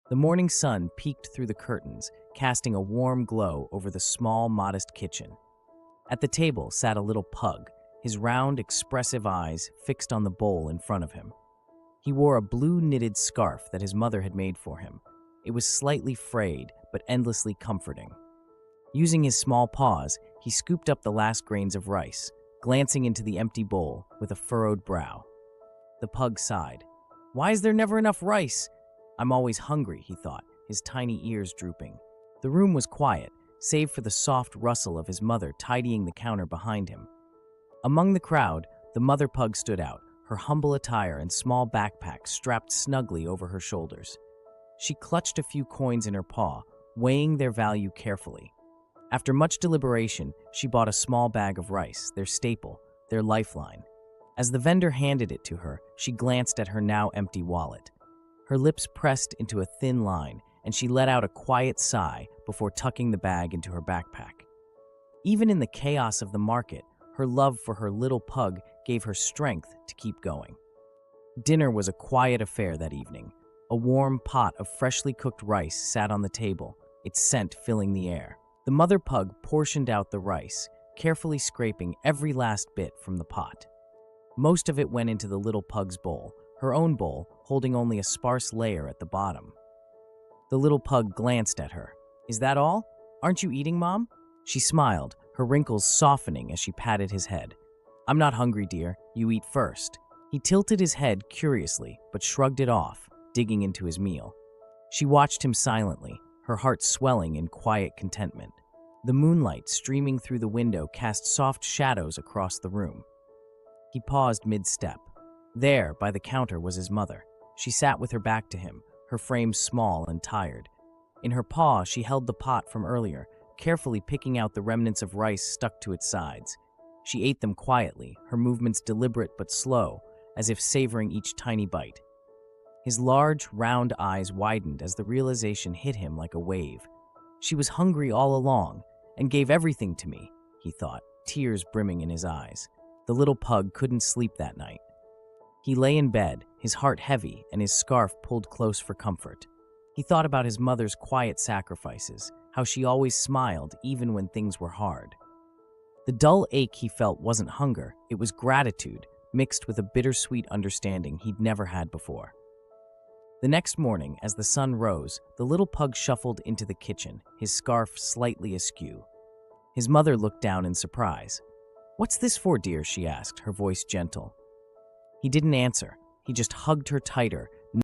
The morning sun peeked through the curtains, casting a warm glow over the small, modest kitchen. At the table sat a little pug, his round, expressive eyes fixed on the bowl in front of him. He wore a blue knitted scarf that his mother had made for him. It was slightly frayed, but endlessly comforting. Using his small paws, he scooped up the last grains of rice, glancing into the empty bowl with a furrowed brow. The pug sighed. "Why is there never enough rice? I'm always hungry," he thought, his tiny ears drooping. The room was quiet, save for the soft rustle of his mother tidying the counter behind him. Among the crowd, the mother pug stood out, her humble attire and small backpack strapped snugly over her shoulders. She clutched a few coins in her paw, weighing their value carefully. After much deliberation, she bought a small bag of rice, their staple, their lifeline. As the vendor handed it to her, she glanced at her now empty wallet. Her lips pressed into a thin line, and she let out a quiet sigh before tucking the bag into her backpack. Even in the chaos of the market, her love for her little pug gave her strength to keep going. Dinner was a quiet affair that evening. A warm pot of freshly cooked rice sat on the table, its scent filling the air. The mother pug portioned out the rice, carefully scraping every last bit from the pot. Most of it went into the little pug's bowl, her own bowl holding only a sparse layer at the bottom. The little pug glanced at her. "Is that all? Aren't you eating, Mom?" She smiled, her wrinkles softening as she patted his head. "I'm not hungry, dear. You eat first." He tilted his head curiously, but shrugged it off, digging into his meal. She watched him silently, her heart swelling in quiet contentment. The moonlight streaming through the window cast soft shadows across the room. He paused mid-step. There, by the counter, was his mother. She sat with her back to him, her frame small and tired. In her paw, she held the pot from earlier, carefully picking out the remnants of rice stuck to its sides. She ate them quietly, her movements deliberate but slow, as if savoring each tiny bite. His large, round eyes widened as the realization hit him like a wave. She was hungry all along, and gave everything to me, he thought, tears brimming in his eyes. The little pug couldn't sleep that night. He lay in bed, his heart heavy and his scarf pulled close for comfort. He thought about his mother's quiet sacrifices, how she always smiled even when things were hard. The dull ache he felt wasn't hunger, it was gratitude, mixed with a bittersweet understanding he'd never had before. The next morning, as the sun rose, the little pug shuffled into the kitchen, his scarf slightly askew. His mother looked down in surprise. "What's this for, dear?" she asked, her voice gentle. He didn't answer. He just hugged her tighter,